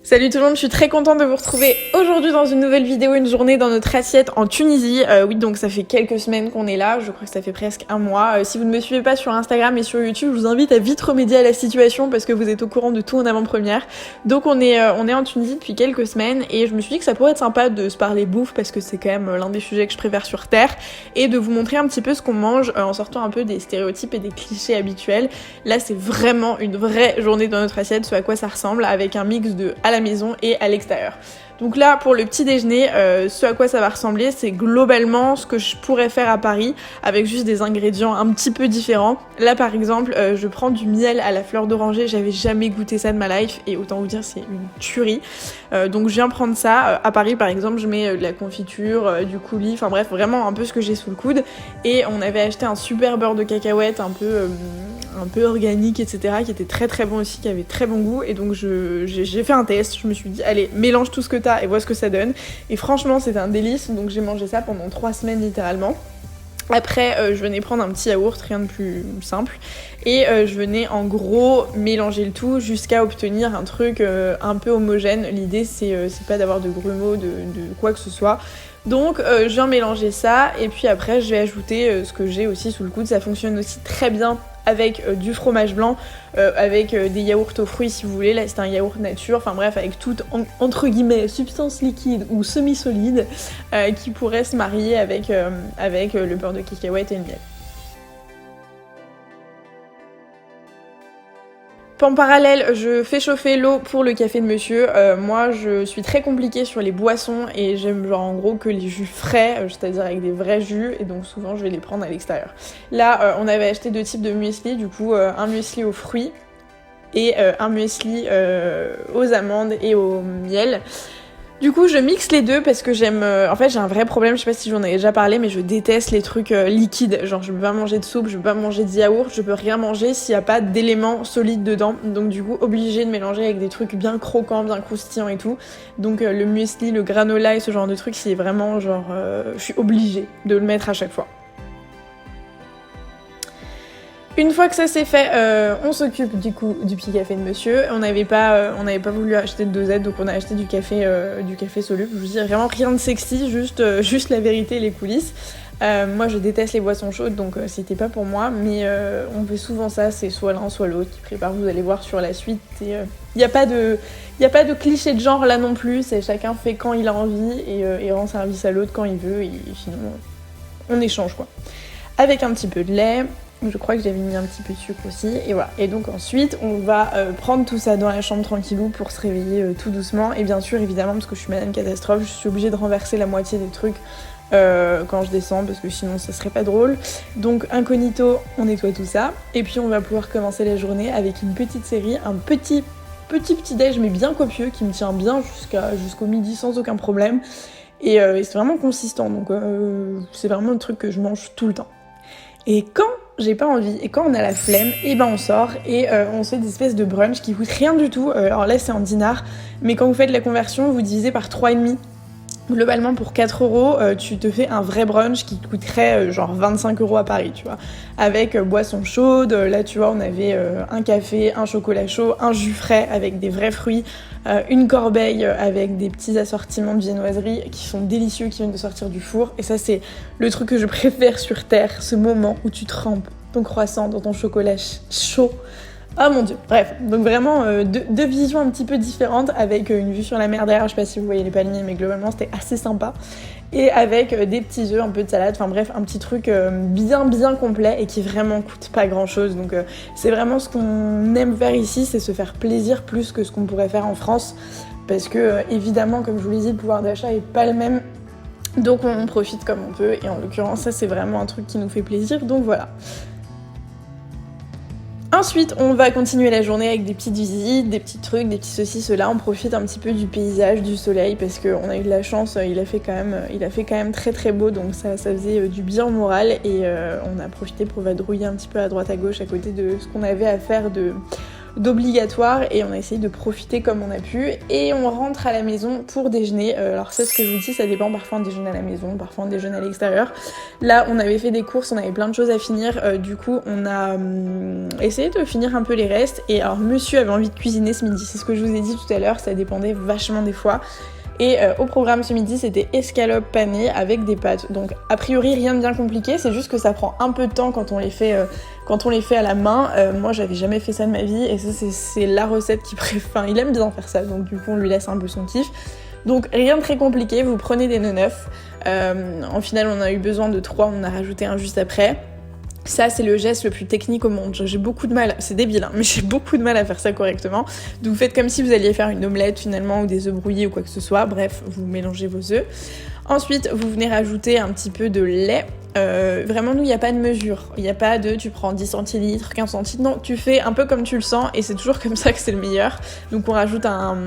Salut tout le monde, je suis très contente de vous retrouver aujourd'hui dans une nouvelle vidéo, une journée dans notre assiette en Tunisie. Oui, donc ça fait quelques semaines qu'on est là, je crois que ça fait presque un mois. Si vous ne me suivez pas sur Instagram et sur YouTube, je vous invite à vite remédier à la situation parce que vous êtes au courant de tout en avant-première. Donc on est en Tunisie depuis quelques semaines et je me suis dit que ça pourrait être sympa de se parler bouffe parce que c'est quand même l'un des sujets que je préfère sur Terre et de vous montrer un petit peu ce qu'on mange en sortant un peu des stéréotypes et des clichés habituels. Là, c'est vraiment une vraie journée dans notre assiette, ce à quoi ça ressemble, avec un mix de à la maison et à l'extérieur. Donc là, pour le petit déjeuner, ce à quoi ça va ressembler, c'est globalement ce que je pourrais faire à Paris, avec juste des ingrédients un petit peu différents. Là, par exemple, je prends du miel à la fleur d'oranger, j'avais jamais goûté ça de ma life, et autant vous dire, c'est une tuerie. Donc je viens prendre ça. À Paris, par exemple, je mets de la confiture, du coulis, enfin bref, vraiment un peu ce que j'ai sous le coude. Et on avait acheté un super beurre de cacahuète, un peu organique, etc., qui était très très bon aussi, qui avait très bon goût. Et donc j'ai fait un test, je me suis dit, allez, mélange tout ce que t'as et vois ce que ça donne. Et franchement, c'était un délice, donc j'ai mangé ça pendant 3 semaines littéralement. Après, je venais prendre un petit yaourt, rien de plus simple, et je venais en gros mélanger le tout jusqu'à obtenir un truc un peu homogène. L'idée, c'est pas d'avoir de grumeaux, de quoi que ce soit. Donc je viens mélanger ça, et puis après je vais ajouter ce que j'ai aussi sous le coude. Ça fonctionne aussi très bien avec du fromage blanc, avec des yaourts aux fruits si vous voulez. Là c'est un yaourt nature, enfin bref, avec toute entre guillemets substance liquide ou semi-solide qui pourrait se marier avec le beurre de cacahuète et le miel. En parallèle, je fais chauffer l'eau pour le café de monsieur. Moi, je suis très compliquée sur les boissons et j'aime genre en gros que les jus frais, c'est-à-dire avec des vrais jus, et donc souvent je vais les prendre à l'extérieur. Là, on avait acheté 2 types de muesli, du coup un muesli aux fruits et un muesli aux amandes et au miel. Du coup, je mixe les deux parce que j'aime... En fait, j'ai un vrai problème, je sais pas si j'en ai déjà parlé, mais je déteste les trucs liquides. Genre, je peux pas manger de soupe, je peux pas manger de yaourt, je peux rien manger s'il y a pas d'éléments solides dedans. Donc du coup, obligée de mélanger avec des trucs bien croquants, bien croustillants et tout. Donc le muesli, le granola et ce genre de trucs, c'est vraiment genre... je suis obligée de le mettre à chaque fois. Une fois que ça c'est fait, on s'occupe du coup du petit café de monsieur. On n'avait pas voulu acheter de dosette, donc on a acheté du café soluble. Je vous dis vraiment rien de sexy, juste la vérité et les coulisses. Moi je déteste les boissons chaudes, donc c'était pas pour moi, mais on fait souvent ça, c'est soit l'un soit l'autre qui prépare, vous allez voir sur la suite. Y a pas de cliché de genre là non plus, c'est chacun fait quand il a envie et rend service à l'autre quand il veut, et sinon on échange quoi. Avec un petit peu de lait. Je crois que j'avais mis un petit peu de sucre aussi, et voilà. Et donc ensuite, on va prendre tout ça dans la chambre tranquillou pour se réveiller tout doucement. Et bien sûr, évidemment, parce que je suis madame catastrophe, je suis obligée de renverser la moitié des trucs quand je descends, parce que sinon ça serait pas drôle. Donc incognito, on nettoie tout ça. Et puis on va pouvoir commencer la journée avec une petite série, un petit déj, mais bien copieux, qui me tient bien jusqu'au midi sans aucun problème. Et c'est vraiment consistant, donc c'est vraiment un truc que je mange tout le temps. Et quand j'ai pas envie et quand on a la flemme, et ben on sort et on se fait des espèces de brunch qui coûtent rien du tout. Alors là c'est en dinars, mais quand vous faites la conversion, vous divisez par 3,5. Globalement pour 4€, tu te fais un vrai brunch qui coûterait genre 25€ à Paris, tu vois. Avec boisson chaude, là tu vois on avait un café, un chocolat chaud, un jus frais avec des vrais fruits, une corbeille avec des petits assortiments de viennoiserie qui sont délicieux, qui viennent de sortir du four. Et ça c'est le truc que je préfère sur Terre, ce moment où tu trempes ton croissant dans ton chocolat chaud. Ah mon dieu, bref, donc vraiment deux visions un petit peu différentes avec une vue sur la mer derrière, je sais pas si vous voyez les palmiers, mais globalement c'était assez sympa. Et avec des petits œufs, un peu de salade, enfin bref, un petit truc bien complet et qui vraiment coûte pas grand chose. Donc c'est vraiment ce qu'on aime faire ici, c'est se faire plaisir plus que ce qu'on pourrait faire en France. Parce que évidemment, comme je vous l'ai dit, le pouvoir d'achat est pas le même. Donc on profite comme on peut, et en l'occurrence ça c'est vraiment un truc qui nous fait plaisir, donc voilà. Ensuite, on va continuer la journée avec des petites visites, des petits trucs, des petits ceci, cela. On profite un petit peu du paysage, du soleil, parce qu'on a eu de la chance, il a fait quand même très très beau, donc ça faisait du bien au moral, et on a profité pour vadrouiller un petit peu à droite à gauche à côté de ce qu'on avait à faire de d'obligatoire et on a essayé de profiter comme on a pu et on rentre à la maison pour déjeuner. Alors c'est ce que je vous dis, ça dépend, parfois on déjeune à la maison, parfois on déjeune à l'extérieur. Là on avait fait des courses, on avait plein de choses à finir, du coup on a essayé de finir un peu les restes et alors monsieur avait envie de cuisiner ce midi, c'est ce que je vous ai dit tout à l'heure, ça dépendait vachement des fois. Et au programme ce midi c'était escalope panée avec des pâtes. Donc a priori rien de bien compliqué, c'est juste que ça prend un peu de temps quand on les fait à la main. Moi j'avais jamais fait ça de ma vie et ça c'est la recette qu'il préfère. Enfin, il aime bien faire ça, donc du coup on lui laisse un peu son kiff. Donc rien de très compliqué, vous prenez des nœuds neufs. En finale on a eu besoin de 3, on a rajouté un juste après. Ça, c'est le geste le plus technique au monde. J'ai beaucoup de mal, c'est débile, hein, mais j'ai beaucoup de mal à faire ça correctement. Donc vous faites comme si vous alliez faire une omelette finalement, ou des œufs brouillés ou quoi que ce soit. Bref, vous mélangez vos œufs. Ensuite, vous venez rajouter un petit peu de lait. Vraiment, nous, il n'y a pas de mesure. Il n'y a pas de tu prends 10 centilitres, 15 centilitres. Non, tu fais un peu comme tu le sens et c'est toujours comme ça que c'est le meilleur. Donc on rajoute un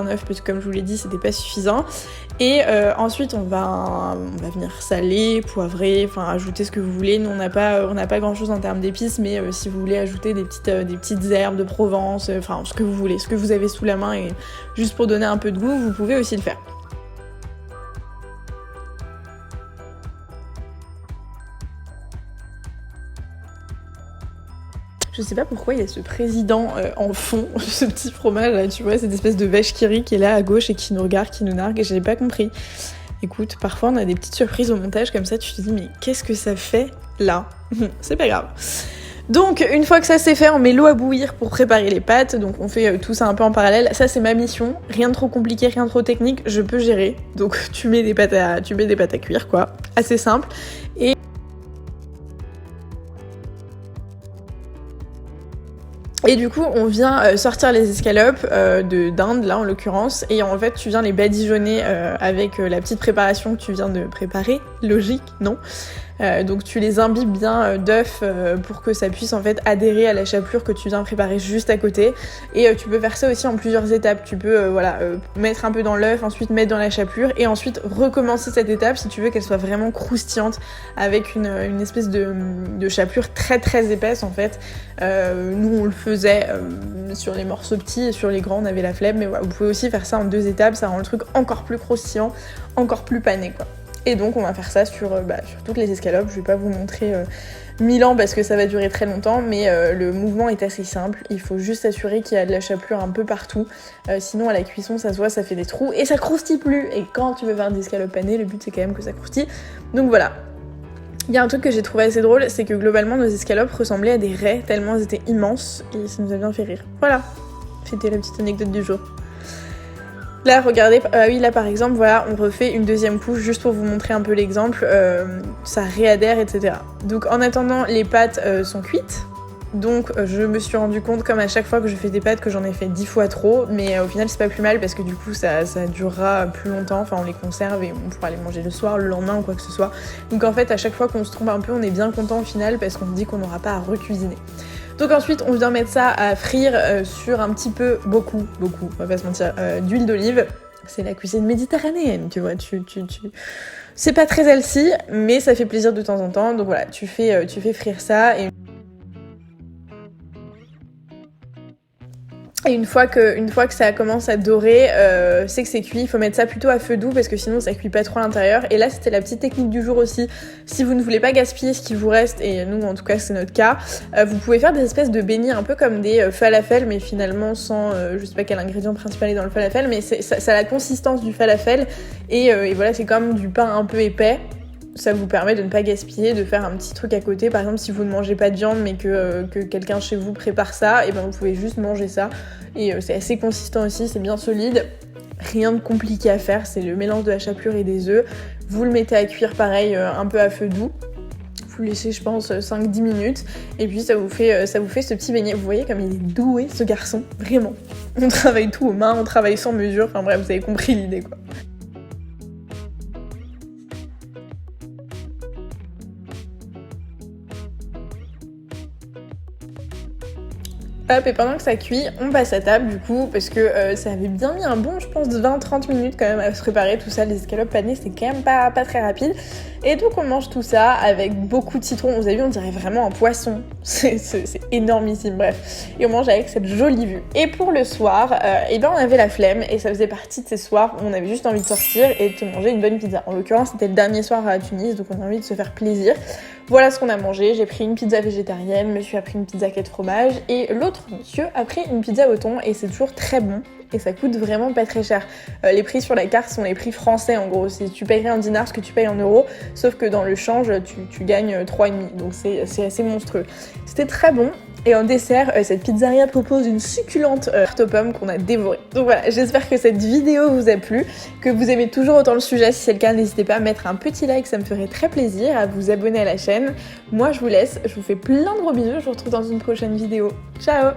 œuf parce que comme je vous l'ai dit, c'était pas suffisant. Et ensuite, on va venir saler, poivrer, enfin ajouter ce que vous voulez. Nous, on n'a pas grand chose en termes d'épices, mais si vous voulez ajouter des petites herbes de Provence, enfin ce que vous voulez, ce que vous avez sous la main et juste pour donner un peu de goût, vous pouvez aussi le faire. Je sais pas pourquoi il y a ce président en fond, ce petit fromage là, tu vois, cette espèce de vache qui rit qui est là à gauche et qui nous regarde, qui nous nargue, et j'ai pas compris. Écoute, parfois on a des petites surprises au montage comme ça, tu te dis mais qu'est-ce que ça fait là? C'est pas grave. Donc une fois que ça c'est fait, on met l'eau à bouillir pour préparer les pâtes, donc on fait tout ça un peu en parallèle. Ça c'est ma mission, rien de trop compliqué, rien de trop technique, je peux gérer. Donc tu mets des pâtes à cuire quoi, assez simple. Et du coup, on vient sortir les escalopes d'Inde, là en l'occurrence, et en fait, tu viens les badigeonner avec la petite préparation que tu viens de préparer. Logique, non? Donc tu les imbibes bien d'œufs pour que ça puisse en fait adhérer à la chapelure que tu viens préparer juste à côté. Et tu peux faire ça aussi en plusieurs étapes. Tu peux mettre un peu dans l'œuf, ensuite mettre dans la chapelure et ensuite recommencer cette étape si tu veux qu'elle soit vraiment croustillante avec une espèce de chapelure très très épaisse en fait. Nous on le faisait sur les morceaux petits et sur les grands on avait la flemme, mais voilà, vous pouvez aussi faire ça en 2 étapes, ça rend le truc encore plus croustillant, encore plus pané quoi. Et donc on va faire ça sur toutes les escalopes. Je vais pas vous montrer 1000 ans parce que ça va durer très longtemps, mais le mouvement est assez simple. Il faut juste s'assurer qu'il y a de la chapelure un peu partout. Sinon à la cuisson ça se voit, ça fait des trous et ça croustille plus. Et quand tu veux faire des escalopes panées, le but c'est quand même que ça croustille. Donc voilà. Il y a un truc que j'ai trouvé assez drôle, c'est que globalement nos escalopes ressemblaient à des raies tellement elles étaient immenses et ça nous a bien fait rire. Voilà, c'était la petite anecdote du jour. Là, regardez, oui, là par exemple, voilà, on refait une deuxième couche juste pour vous montrer un peu l'exemple, ça réadhère, etc. Donc en attendant, les pâtes sont cuites. Donc je me suis rendu compte, comme à chaque fois que je fais des pâtes, que j'en ai fait 10 fois trop, mais au final c'est pas plus mal parce que du coup ça durera plus longtemps, enfin on les conserve et on pourra les manger le soir, le lendemain ou quoi que ce soit. Donc en fait à chaque fois qu'on se trompe un peu, on est bien content au final parce qu'on se dit qu'on n'aura pas à recuisiner. Donc ensuite on vient mettre ça à frire sur un petit peu, beaucoup, on va pas se mentir, d'huile d'olive. C'est la cuisine méditerranéenne, tu vois, c'est pas très healthy, mais ça fait plaisir de temps en temps, donc voilà, tu fais frire ça et une fois que ça commence à dorer, c'est que c'est cuit, il faut mettre ça plutôt à feu doux parce que sinon ça cuit pas trop à l'intérieur. Et là c'était la petite technique du jour aussi, si vous ne voulez pas gaspiller ce qui vous reste, et nous en tout cas c'est notre cas, vous pouvez faire des espèces de beignets un peu comme des falafels, mais finalement sans, je sais pas quel ingrédient principal est dans le falafel, mais ça a la consistance du falafel, et voilà, c'est comme du pain un peu épais. Ça vous permet de ne pas gaspiller, de faire un petit truc à côté. Par exemple, si vous ne mangez pas de viande mais que quelqu'un chez vous prépare ça, et ben vous pouvez juste manger ça. Et c'est assez consistant aussi, c'est bien solide. Rien de compliqué à faire, c'est le mélange de la chapelure et des œufs. Vous le mettez à cuire pareil, un peu à feu doux. Vous laissez je pense 5-10 minutes et puis ça vous fait ce petit beignet. Vous voyez comme il est doué ce garçon, vraiment. On travaille tout aux mains, on travaille sans mesure, enfin bref, vous avez compris l'idée quoi. Hop, et pendant que ça cuit, on passe à table du coup, parce que ça avait bien mis un bon, je pense, 20-30 minutes quand même à se préparer tout ça. Les escalopes panées, c'est quand même pas très rapide. Et donc on mange tout ça avec beaucoup de citron. Vous avez vu, on dirait vraiment un poisson. C'est énormissime, bref. Et on mange avec cette jolie vue. Et pour le soir, eh ben on avait la flemme, et ça faisait partie de ces soirs où on avait juste envie de sortir et de se manger une bonne pizza. En l'occurrence, c'était le dernier soir à Tunis, donc on a envie de se faire plaisir. Voilà ce qu'on a mangé. J'ai pris une pizza végétarienne, monsieur a pris une pizza 4 fromages, et l'autre monsieur a pris une pizza au thon, et c'est toujours très bon. Et ça coûte vraiment pas très cher. Les prix sur la carte sont les prix français en gros. Si tu payerais en dinars ce que tu payes en euros, sauf que dans le change, tu gagnes 3,5. Donc c'est assez monstrueux. C'était très bon. Et en dessert, cette pizzeria propose une succulente tarte aux pommes qu'on a dévorée. Donc voilà, j'espère que cette vidéo vous a plu, que vous aimez toujours autant le sujet. Si c'est le cas, n'hésitez pas à mettre un petit like, ça me ferait très plaisir, à vous abonner à la chaîne. Moi je vous laisse, je vous fais plein de gros bisous, je vous retrouve dans une prochaine vidéo. Ciao!